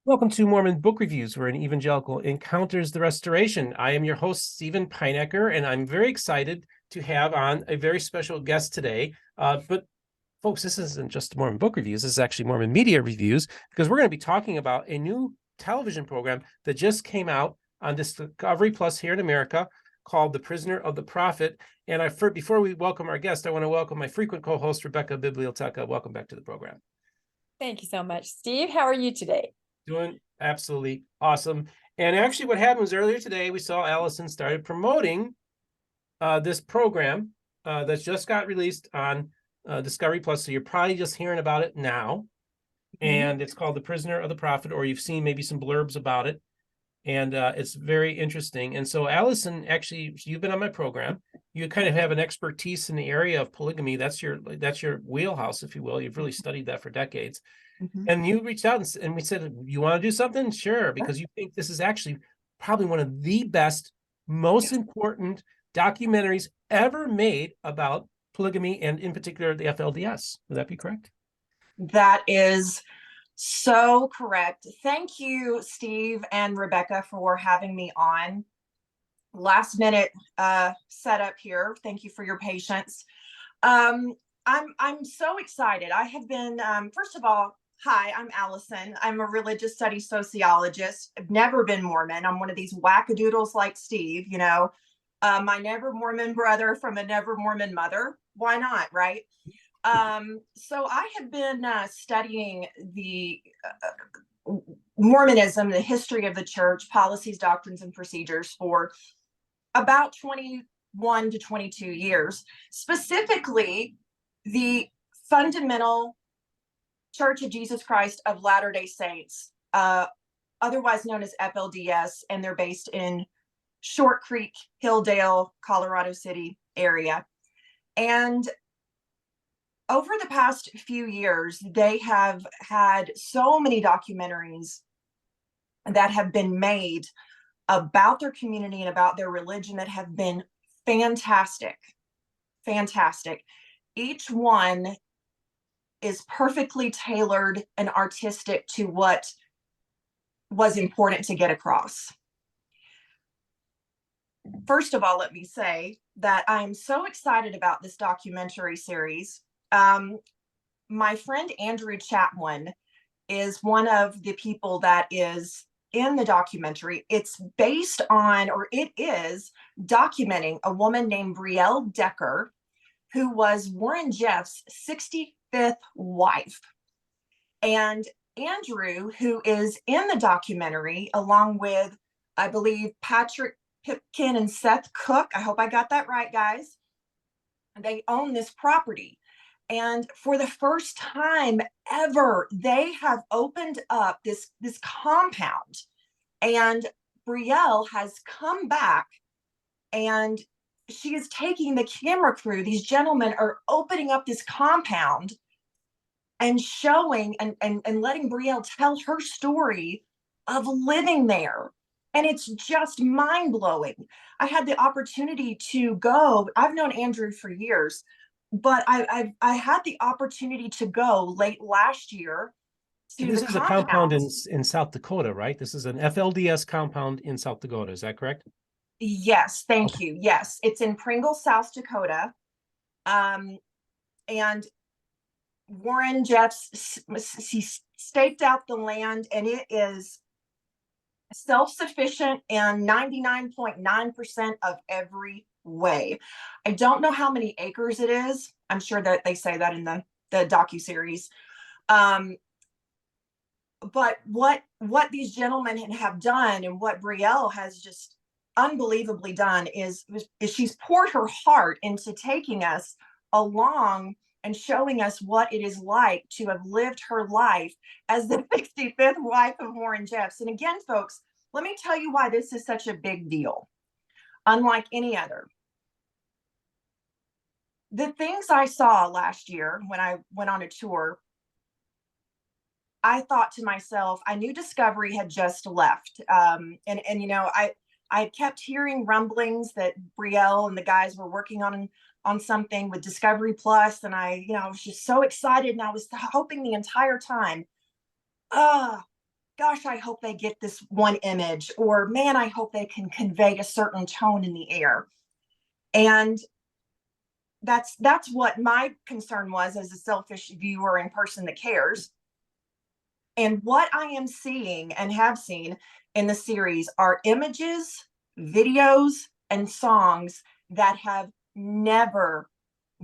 Welcome to Mormon Book Reviews, where an evangelical encounters the restoration. I am your host, Stephen Pinecker, and I'm very excited to have on a very special guest today. But folks, this isn't just Mormon Book Reviews. This is actually Mormon Media Reviews, because we're going to be talking about a new television program that just came out on Discovery Plus here in America called The Prisoner of the Prophet. And before we welcome our guest, I want to welcome my frequent co-host, Briell Decker. Welcome back to the program. Thank you so much, Steve. How are you today? Doing absolutely awesome. And actually what happened was earlier today, we saw Allison started promoting this program that's just got released on Discovery Plus. So you're probably just hearing about it now. And it's called The Prisoner of the Prophet, or you've seen maybe some blurbs about it. And it's very interesting. And so Allison, actually, you've been on my program. You kind of have an expertise in the area of polygamy. That's your wheelhouse, if you will. You've really studied that for decades. And you reached out and we said, you want to do something? Sure, because you think this is actually probably one of the best, most important documentaries ever made about polygamy, and in particular, the FLDS. Would that be correct? That is so correct. Thank you, Steve and Rebecca, for having me on. Last minute setup here. Thank you for your patience. I'm so excited. I have been, first of all, hi, I'm Allison. I'm a religious studies sociologist. I've never been Mormon. I'm one of these wackadoodles like Steve, you know, my never Mormon brother from a never Mormon mother. Why not, right? So I have been studying the Mormonism, the history of the church, policies, doctrines, and procedures for about 21 to 22 years, specifically the fundamental Church of Jesus Christ of Latter-day Saints, otherwise known as FLDS, and they're based in Short Creek, Hilldale, Colorado City area. And over the past few years, they have had so many documentaries that have been made about their community and about their religion that have been fantastic, fantastic. Each one is perfectly tailored and artistic to what was important to get across. First of all, let me say that I am so excited about this documentary series. My friend Andrew Chapman is one of the people that is in the documentary. It's based on, or it is documenting a woman named Briell Decker, who was Warren Jeff's 65th wife. And Andrew, who is in the documentary, along with, I believe, Patrick Pipkin and Seth Cook, I hope I got that right, guys, they own this property. And for the first time ever, they have opened up this compound. And Briell has come back, and she is taking the camera crew. These gentlemen are opening up this compound and showing and letting Briell tell her story of living there. And it's just mind-blowing. I had the opportunity to go. I've known Andrew for years, but I had the opportunity to go late last year. This is a compound in South Dakota, right? This is an FLDS compound in South Dakota. Is that correct? Yes, thank you. Yes, it's in Pringle, South Dakota. And Warren Jeffs, he staked out the land, and it is self-sufficient in 99.9% of every way. I don't know how many acres it is. I'm sure that they say that in the docu-series. But what these gentlemen have done, and what Briell has just unbelievably done, is she's poured her heart into taking us along and showing us what it is like to have lived her life as the 65th wife of Warren Jeffs. And again, folks, let me tell you why this is such a big deal, unlike any other. The things I saw last year when I went on a tour, I thought to myself, I knew Discovery had just left. And you know, I kept hearing rumblings that Briell and the guys were working on something with Discovery Plus, and I was just so excited, and I was hoping the entire time, gosh, I hope they get this one image, or man, I hope they can convey a certain tone in the air. And that's what my concern was as a selfish viewer and person that cares. And what I am seeing and have seen in the series are images, videos, and songs that have never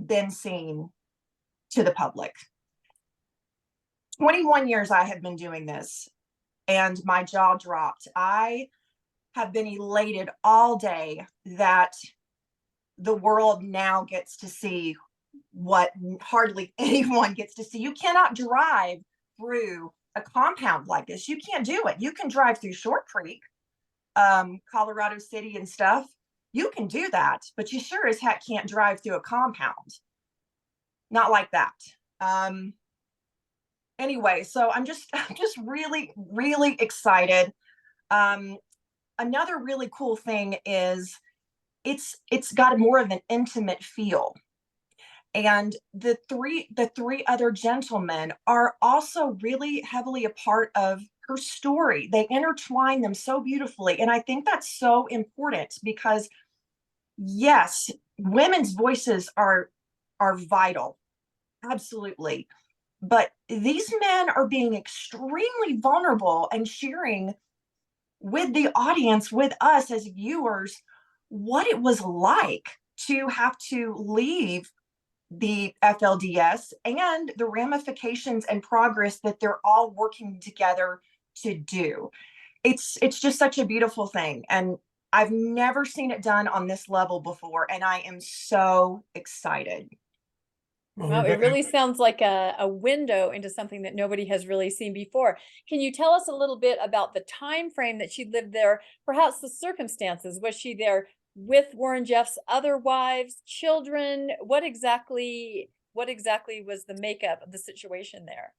been seen to the public. 21 years I have been doing this, and my jaw dropped. I have been elated all day that the world now gets to see what hardly anyone gets to see. You cannot drive through a compound like this. You can't do it. You can drive through Short Creek, Colorado City and stuff. You can do that, but you sure as heck can't drive through a compound. Not like that. Anyway, so I'm just really, really excited. Another really cool thing is it's got more of an intimate feel. And the three other gentlemen are also really heavily a part of her story. They intertwine them so beautifully. And I think that's so important because yes, women's voices are vital. Absolutely. But these men are being extremely vulnerable and sharing with the audience, with us as viewers, what it was like to have to leave the FLDS and the ramifications and progress that they're all working together to do. It's just such a beautiful thing. And I've never seen it done on this level before. And I am so excited. Well, it really sounds like a window into something that nobody has really seen before. Can you tell us a little bit about the time frame that she lived there, perhaps the circumstances? Was she there with Warren Jeff's other wives, children? What exactly was the makeup of the situation there?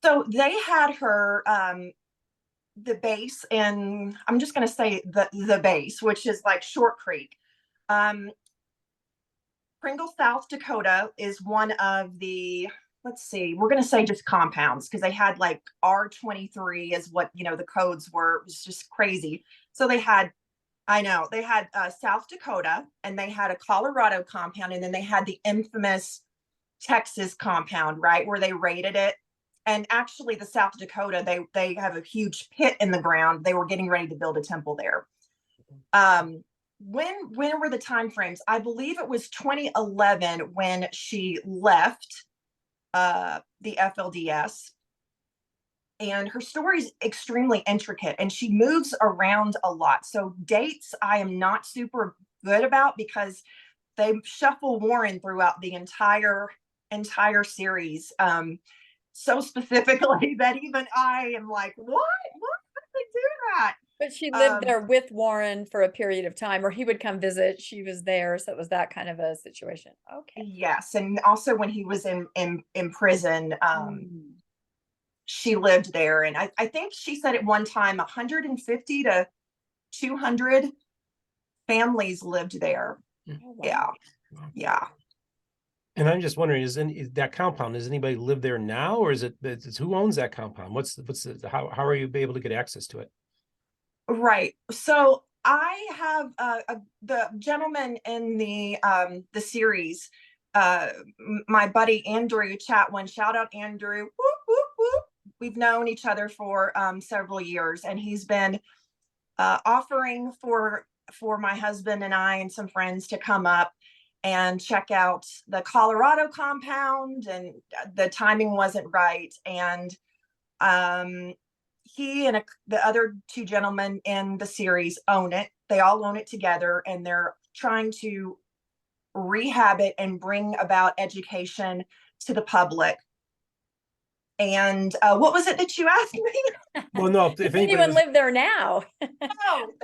So they had her the base, and I'm just going to say the base, which is like Short Creek. Pringle, South Dakota is one of the, let's see, we're going to say just compounds because they had like R23 is what, the codes were. It was just crazy. So they had, I know, they had South Dakota, and they had a Colorado compound, and then they had the infamous Texas compound, right, where they raided it. And actually the South Dakota, they have a huge pit in the ground. They were getting ready to build a temple there. When were the time frames? I believe it was 2011 when she left the FLDS. And her story is extremely intricate, and she moves around a lot. So dates I am not super good about because they shuffle Warren throughout the entire series so specifically that even I am like, what did they do that? But she lived there with Warren for a period of time, or he would come visit. She was there, so it was that kind of a situation. Okay. Yes, and also when he was in prison, she lived there, and I think she said at one time 150 to 200 families lived there. Oh, wow. Yeah, yeah. And I'm just wondering, is that compound, does anybody live there now, or is who owns that compound? How are you able to get access to it? Right. So I have the gentleman in the series, my buddy Andrew Chatwin. Shout out Andrew. Whoop, whoop, whoop. We've known each other for several years, and he's been offering for my husband and I and some friends to come up and check out the Colorado compound, and the timing wasn't right. And he and the other two gentlemen in the series own it. They all own it together, and they're trying to rehab it and bring about education to the public. And what was it that you asked me? Well, no, if anyone live there now,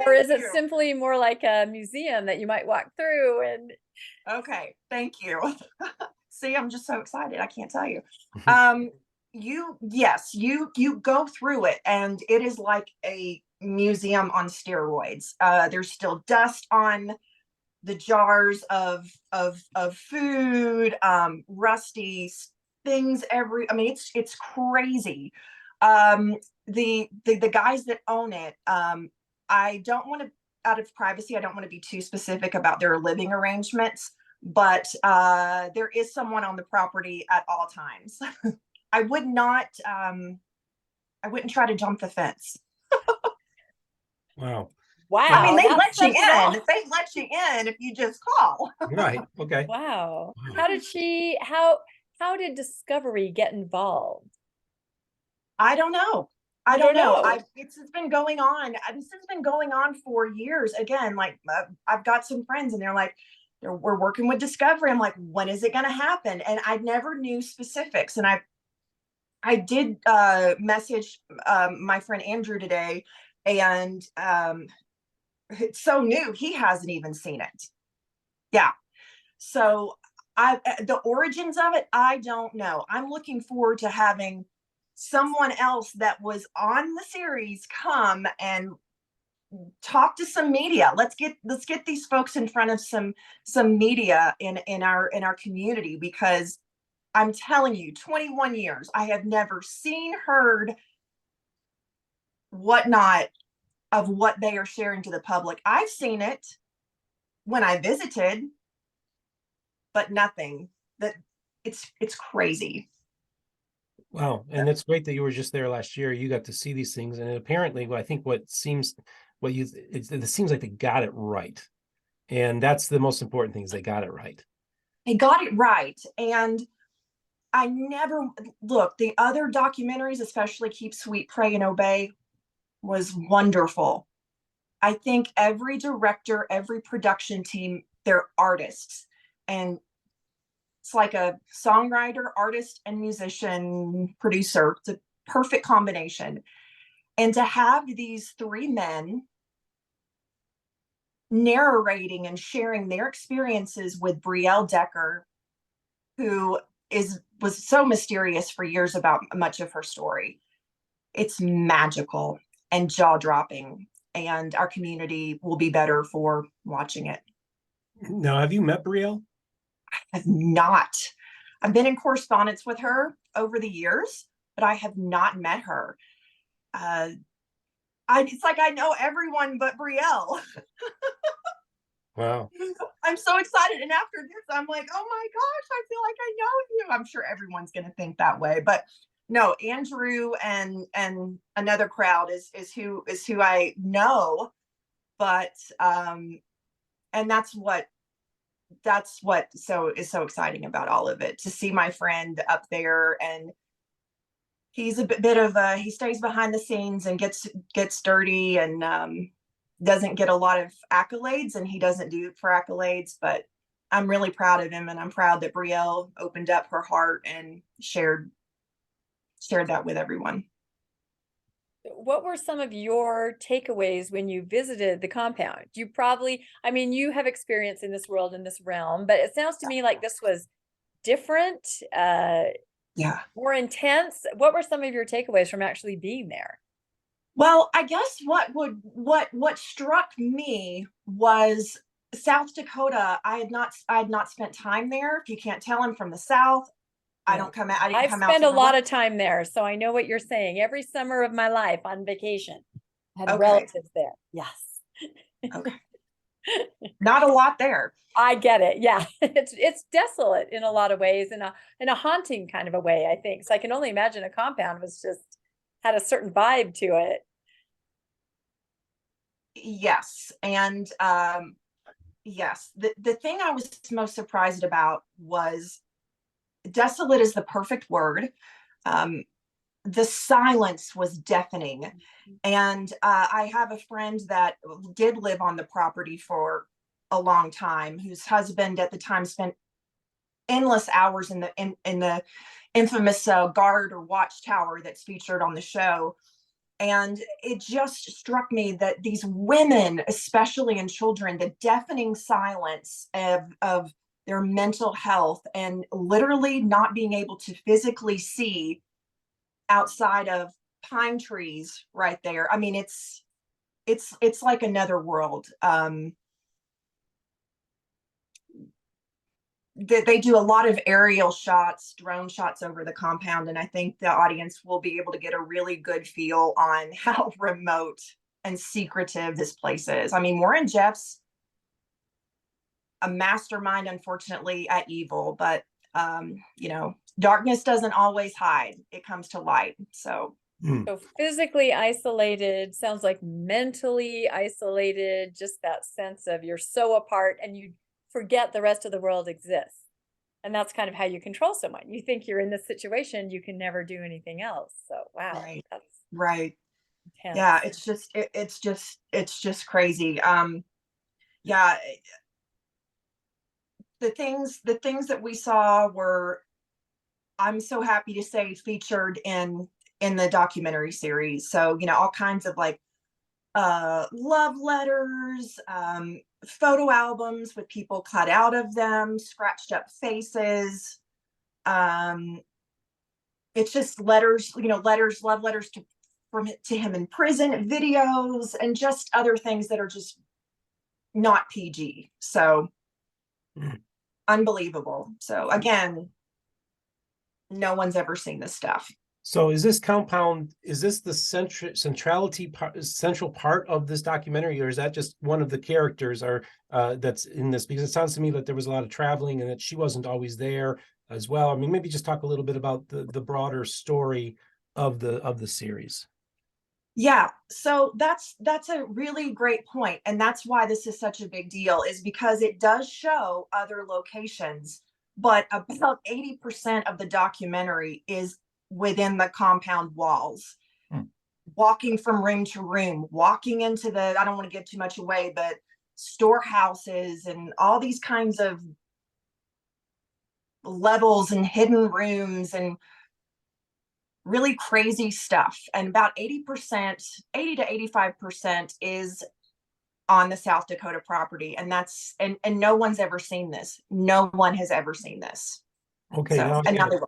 or is it simply more like a museum that you might walk through? And okay, thank you. See, I'm just so excited. I can't tell you. You go through it, and it is like a museum on steroids. There's still dust on the jars of food, rusty things I mean, it's crazy. The guys that own it, I don't want to, out of privacy, I don't want to be too specific about their living arrangements, but there is someone on the property at all times. I would not, I wouldn't try to jump the fence. Wow. Wow. I mean, they that let you says it all. in. They let you in if you just call. Right. Okay. Wow. Wow. How did she, how did Discovery get involved? I don't know. I You don't don't know. know? It's been going on. This has been going on for years. Again, like I've got some friends and they're like, we're working with Discovery. I'm like, when is it going to happen? And I never knew specifics. And I did message my friend Andrew today, and it's so new. He hasn't even seen it. Yeah. So the origins of it, I don't know. I'm looking forward to having someone else that was on the series come and talk to some media. Let's get these folks in front of some media in our community, because I'm telling you, 21 years, I have never seen, heard, whatnot of what they are sharing to the public. I've seen it when I visited, but nothing that it's crazy. Wow. And it's great that you were just there last year. You got to see these things. And apparently, I think it seems like they got it right. And that's the most important thing, is they got it right. They got it right. And I never look, the other documentaries, especially Keep Sweet, Pray and Obey, was wonderful. I think every director, every production team, they're artists. And it's like a songwriter, artist, and musician, producer. It's a perfect combination. And to have these three men narrating and sharing their experiences with Briell Decker, who was so mysterious for years about much of her story. It's magical and jaw-dropping, and our community will be better for watching it. Now, have you met Brielle? I have not. I've been in correspondence with her over the years, but I have not met her. It's like I know everyone but Brielle. Wow. I'm so excited. And after this, I'm like, oh my gosh, I feel like I know you. I'm sure everyone's going to think that way. But no, Andrew and another crowd is who I know. But and that's what is so exciting about all of it, to see my friend up there. And he's a bit of he stays behind the scenes and gets dirty, and doesn't get a lot of accolades, and he doesn't do it for accolades, but I'm really proud of him. And I'm proud that Brielle opened up her heart and shared that with everyone. What were some of your takeaways when you visited the compound? You probably, I mean, you have experience in this world, in this realm, but it sounds to me like this was different, Yeah. more intense. What were some of your takeaways from actually being there? Well, I guess what struck me was South Dakota. I had not spent time there. If you can't tell, I'm from the South. I didn't come out Spent to a lot of time there, so I know what you're saying. Every summer of my life on vacation, I had relatives there. Yes. Okay. Not a lot there. I get it. Yeah. It's desolate in a lot of ways, in a haunting kind of a way, I think. So I can only imagine a compound was just had a certain vibe to it. Yes. And yes, the thing I was most surprised about was, desolate is the perfect word. The silence was deafening. And I have a friend that did live on the property for a long time, whose husband at the time spent endless hours in the infamous guard or watchtower that's featured on the show. And it just struck me that these women, especially in children, the deafening silence of their mental health, and literally not being able to physically see outside of pine trees right there. I mean, it's like another world. they do a lot of aerial shots, drone shots over the compound, and I think the audience will be able to get a really good feel on how remote and secretive this place is. I mean, Warren Jeff's a mastermind, unfortunately, at evil, but you know, darkness doesn't always hide. It comes to light. So So physically isolated, sounds like mentally isolated, just that sense of you're so apart and you forget the rest of the world exists. And that's kind of how you control someone. You think you're in this situation, you can never do anything else. So wow, right, that's right. intense. Yeah, it's just crazy. Yeah, the things that we saw were, I'm so happy to say, featured in the documentary series. So, you know, all kinds of like love letters, photo albums with people cut out of them, scratched up faces. It's just letters, you know, letters, love letters to him in prison, videos, and just other things that are just not PG. So unbelievable. So again, no one's ever seen this stuff. So is this compound, is this the central part of this documentary, or is that just one of the characters that's in this? Because it sounds to me like there was a lot of traveling and that she wasn't always there as well. I mean, maybe just talk a little bit about the broader story of the series. Yeah, so that's a really great point, and that's why this is such a big deal, is because it does show other locations, but about 80% of the documentary is within the compound walls. Walking from room to room, walking into the, I don't want to give too much away, but storehouses and all these kinds of levels and hidden rooms and really crazy stuff. And about 80%, 80 to 85% is on the South Dakota property. And that's, and no one's ever seen this. No one has ever seen this. Okay. So, and now they will.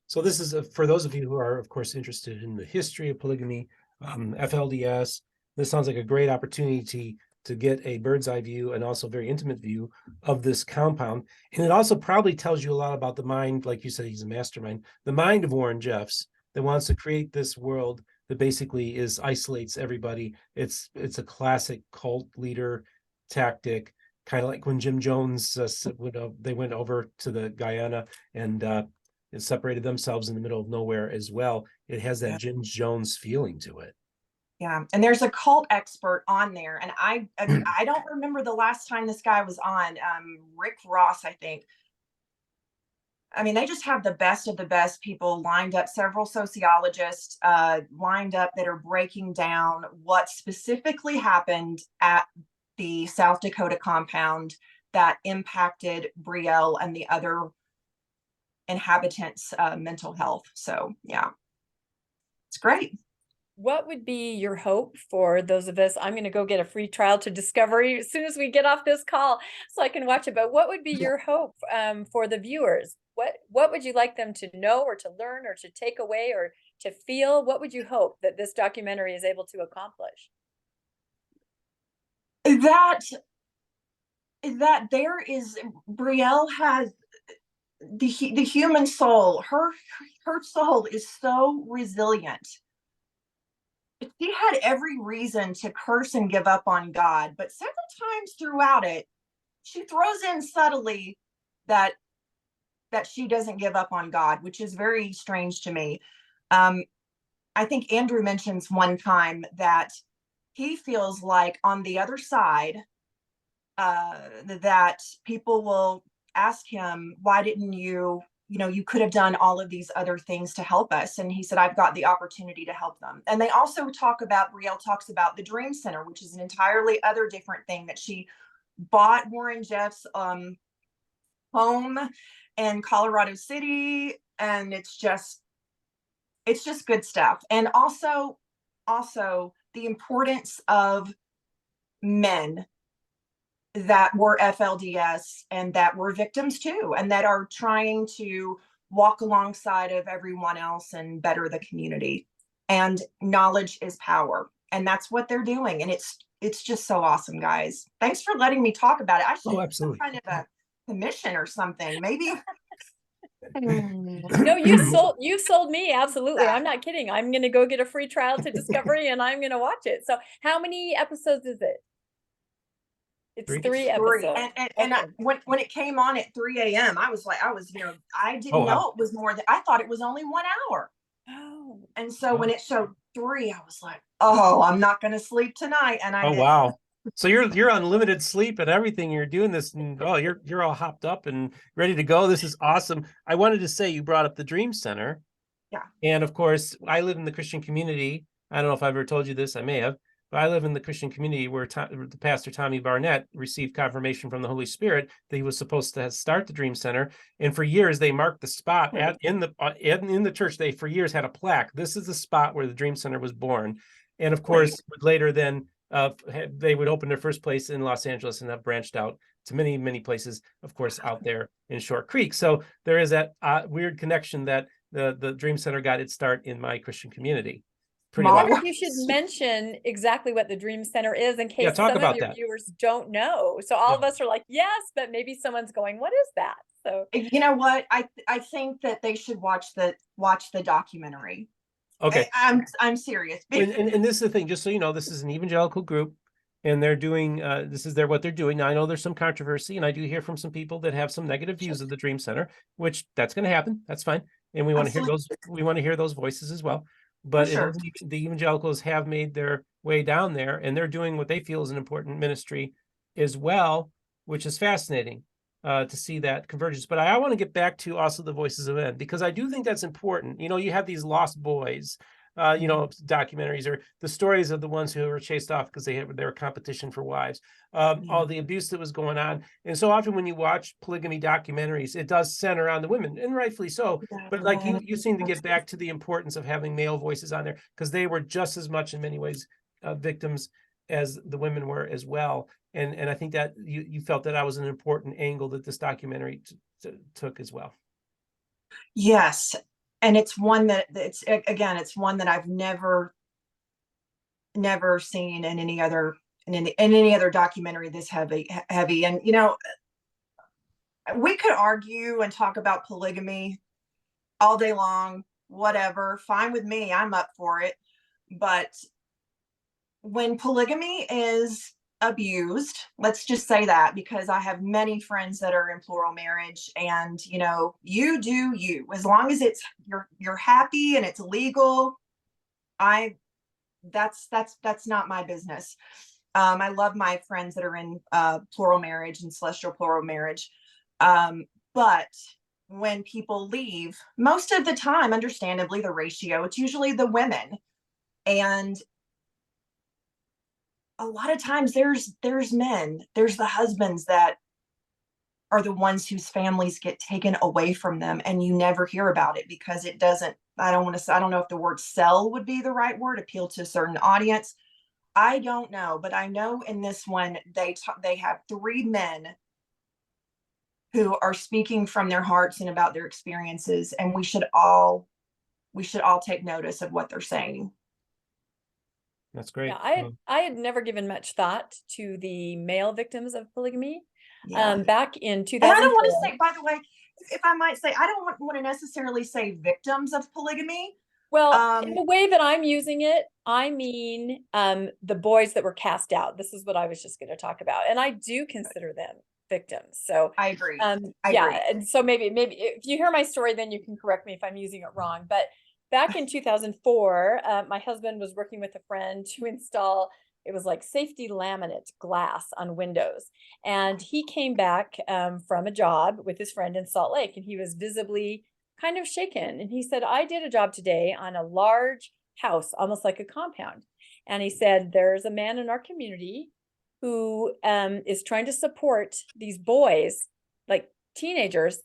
So this is for those of you who are, of course, interested in the history of polygamy, FLDS. This sounds like a great opportunity to get a bird's eye view and also very intimate view of this compound. And it also probably tells you a lot about the mind, like you said, he's a mastermind, the mind of Warren Jeffs that wants to create this world that basically isolates everybody. It's a classic cult leader tactic, kind of like when Jim Jones they went over to the Guyana and it separated themselves in the middle of nowhere as well. It has that Jim Jones feeling to it. Yeah, and there's a cult expert on there, and I don't remember the last time this guy was on. Rick Ross, I think. I mean, they just have the best of the best people lined up, several sociologists lined up that are breaking down what specifically happened at the South Dakota compound that impacted Briell and the other inhabitants' mental health. So yeah, it's great. What would be your hope for those of us? I'm going to go get a free trial to Discovery as soon as we get off this call so I can watch it. But what would be your hope for the viewers? What would you like them to know or to learn or to take away or to feel? What would you hope that this documentary is able to accomplish? That there is, Brielle has the human soul. Her soul is so resilient. She had every reason to curse and give up on God, but several times throughout it, she throws in subtly that she doesn't give up on God, which is very strange to me. I think Andrew mentions one time that he feels like on the other side, that people will ask him, why didn't you, you could have done all of these other things to help us. And he said, I've got the opportunity to help them. And they also Brielle talks about the Dream Center, which is an entirely other different thing, that she bought Warren Jeff's home in Colorado City. And it's just good stuff. And also the importance of men that were FLDS and that were victims too, and that are trying to walk alongside of everyone else and better the community. And knowledge is power, and that's what they're doing. And it's just so awesome, guys. Thanks for letting me talk about it. Oh, absolutely. Kind of a commission or something. Maybe. No, you sold me. Absolutely. I'm not kidding. I'm going to go get a free trial to Discovery and I'm going to watch it. So how many episodes is it? It's three episodes. And when it came on at 3 a.m., I was, I didn't know it was more than, I thought it was only 1 hour. Oh. And so when it showed 3, I was like, oh, I'm not going to sleep tonight. And I didn't. Wow. So you're unlimited sleep and everything. You're doing this, and you're all hopped up and ready to go. This is awesome. I wanted to say, you brought up the Dream Center. Yeah. And of course, I live in the Christian community. I don't know if I've ever told you this. I may have, but I live in the Christian community where the pastor Tommy Barnett received confirmation from the Holy Spirit that he was supposed to start the Dream Center. And for years, they marked the spot in the church. They for years had a plaque. This is the spot where the Dream Center was born. And of course, later then they would open their first place in Los Angeles and have branched out to many, many places, of course, out there in Short Creek. So there is that weird connection that the Dream Center got its start in my Christian community. Pretty wild. You should mention exactly what the Dream Center is in case talk some about of your that. viewers don't know. So all of us are like, yes, but maybe someone's going, what is that? So you know what? I think that they should watch the documentary. Okay. I'm serious. And this is the thing, just so you know, this is an evangelical group, and they're doing what they're doing. Now, I know there's some controversy, and I do hear from some people that have some negative views of the Dream Center, which that's going to happen. That's fine. And we want to hear those. We want to hear those voices as well. But the evangelicals have made their way down there, and they're doing what they feel is an important ministry as well, which is fascinating to see that convergence. But I want to get back to also the voices of men, because I do think that's important. You have these lost boys, documentaries, or the stories of the ones who were chased off because they were competition for wives, all the abuse that was going on. And so often when you watch polygamy documentaries, it does center on the women, and rightfully so. But like you seem to get back to the importance of having male voices on there, because they were just as much in many ways victims as the women were as well. And I think that you felt that was an important angle that this documentary took as well. Yes. And it's one that it's one that I've never seen in any other documentary this heavy. And we could argue and talk about polygamy all day long, whatever, fine with me, I'm up for it. But when polygamy is abused, let's just say that, because I have many friends that are in plural marriage, and you do you, as long as it's you're happy and it's legal. That's not my business. I love my friends that are in plural marriage and celestial plural marriage, but when people leave, most of the time, understandably, the ratio, it's usually the women. And a lot of times there's men, there's the husbands that are the ones whose families get taken away from them, and you never hear about it because it doesn't, I don't know if the word sell would be the right word, appeal to a certain audience. I don't know, but I know in this one, they have 3 men who are speaking from their hearts and about their experiences. And we should all take notice of what they're saying. That's great. Yeah, I had never given much thought to the male victims of polygamy. Yeah. Back in 2000. And I don't want to say, by the way, if I might say, I don't want to necessarily say victims of polygamy. Well, in the way that I'm using it, I mean the boys that were cast out. This is what I was just going to talk about, and I do consider them victims. So I agree. I agree. And so maybe if you hear my story, then you can correct me if I'm using it wrong. But back in 2004, my husband was working with a friend to install, it was like safety laminate glass on windows. And he came back from a job with his friend in Salt Lake, and he was visibly kind of shaken. And he said, I did a job today on a large house, almost like a compound. And he said, there's a man in our community who is trying to support these boys, like teenagers,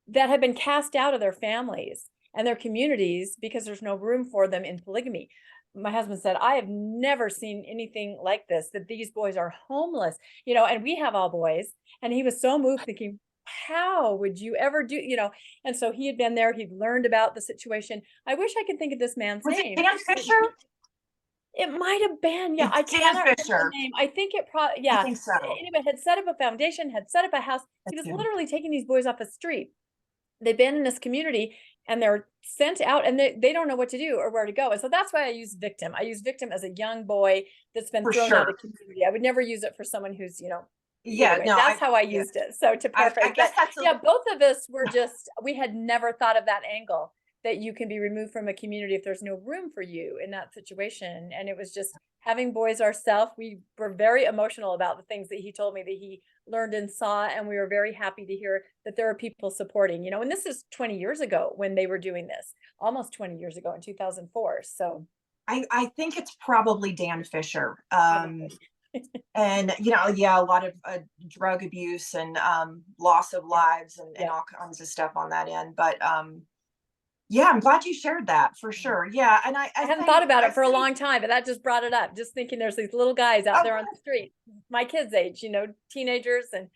that have been cast out of their families and their communities because there's no room for them in polygamy. My husband said, I have never seen anything like this, that these boys are homeless, and we have all boys. And he was so moved, thinking, how would you ever do, and so he had been there, he'd learned about the situation. I wish I could think of this man's name. Dan Fisher? It might have been, yeah, It's I Dan cannot remember Fisher. the name. I think it probably, I yeah. think so. Anyway, had set up a foundation, had set up a house. He That's was him. literally taking these boys off the street. They've been in this community and they're sent out and they don't know what to do or where to go. And so that's why I use victim. I use victim as a young boy that's been For thrown out sure. of community. I would never use it for someone who's, Yeah, anyway, no, that's how I yeah. used it. So to I paraphrase, guess but that's yeah, both of us were just, we had never thought of that angle, that you can be removed from a community if there's no room for you in that situation. And it was just having boys ourselves. We were very emotional about the things that he told me that he learned and saw. And we were very happy to hear that there are people supporting, and this is 20 years ago when they were doing this, almost 20 years ago in 2004. So I think it's probably Dan Fisher. probably. And yeah, a lot of drug abuse and loss of lives and Yeah. all kinds of stuff on that end. But yeah, I'm glad you shared that for sure. Yeah, and I haven't thought about it for a long time, but that just brought it up. Just thinking there's these little guys out there on the street, my kids' age, teenagers, and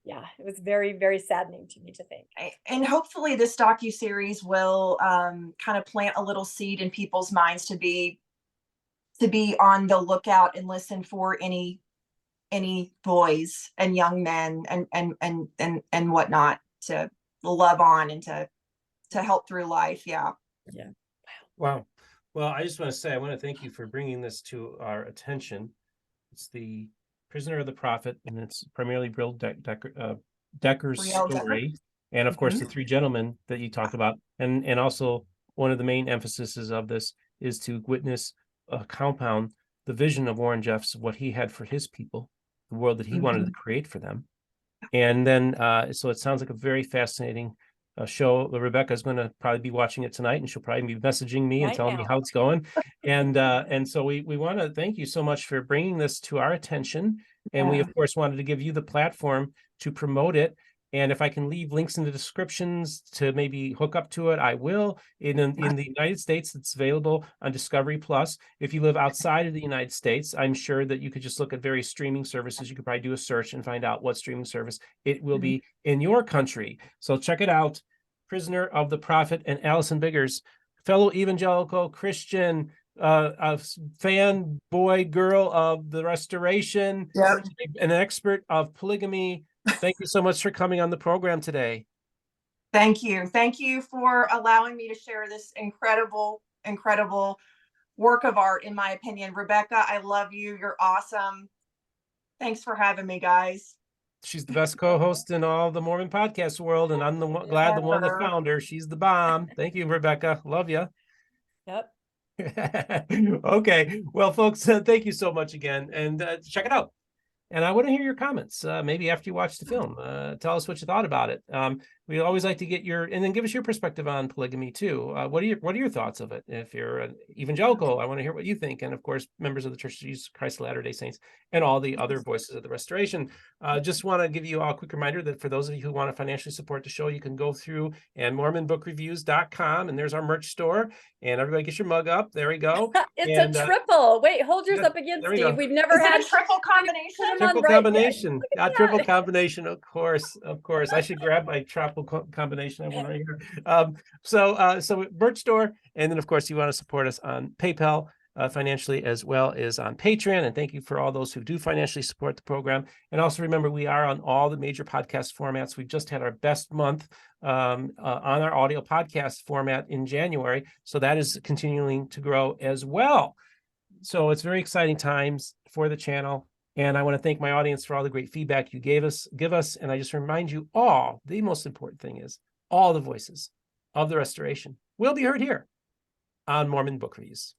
yeah, it was very, very saddening to me to think. And hopefully this docu-series will kind of plant a little seed in people's minds to be on the lookout and listen for any boys and young men and whatnot to love on and to help through life. Yeah. Yeah. Wow. Well, I just want to say, I want to thank you for bringing this to our attention. It's the Prisoner of the Prophet, and it's primarily Briell Decker's Briell story. Decker. And of course, the three gentlemen that you talked about. And also one of the main emphases of this is to witness compound the vision of Warren Jeffs, what he had for his people, the world that he wanted to create for them. And then, so it sounds like a very fascinating show. Rebecca is going to probably be watching it tonight, and she'll probably be messaging me and telling me how it's going. And so we want to thank you so much for bringing this to our attention. And we, of course, wanted to give you the platform to promote it. And if I can leave links in the descriptions to maybe hook up to it, I will. In the United States, it's available on Discovery Plus. If you live outside of the United States, I'm sure that you could just look at various streaming services. You could probably do a search and find out what streaming service it will be in your country. So check it out. Prisoner of the Prophet, and Allison Biggers, fellow evangelical Christian, a fan boy girl of the Restoration, an expert of polygamy. Thank you so much for coming on the program today. Thank you. Thank you for allowing me to share this incredible work of art, in my opinion. Rebecca, I love you. You're awesome. Thanks for having me, guys. She's the best co-host in all the Mormon podcast world, and I'm glad the one that found her. She's the bomb. Thank you, Rebecca. Love you. Yep. Okay. Well, folks, thank you so much again, and check it out. And I want to hear your comments, maybe after you watch the film. Tell us what you thought about it. We always like to get and then give us your perspective on polygamy too. What are your thoughts of it? If you're an evangelical, I want to hear what you think. And of course, members of the Church of Jesus Christ of Latter-day Saints and all the other voices of the Restoration. Just want to give you all a quick reminder that for those of you who want to financially support the show, you can go through and MormonBookReviews.com, and there's our merch store. And everybody get your mug up. There we go. It's a triple. Wait, hold yours up again, Steve. We've never had a triple combination. Triple combination. Triple combination. Of course. I should grab my triple combination. I have one right here. So merch store, and then of course you want to support us on PayPal financially as well as on Patreon. And thank you for all those who do financially support the program. And also remember, we are on all the major podcast formats. We just had our best month on our audio podcast format in January, so that is continuing to grow as well. So it's very exciting times for the channel. And I want to thank my audience for all the great feedback you give us. And I just remind you all, the most important thing is all the voices of the Restoration will be heard here on Mormon Book Reviews.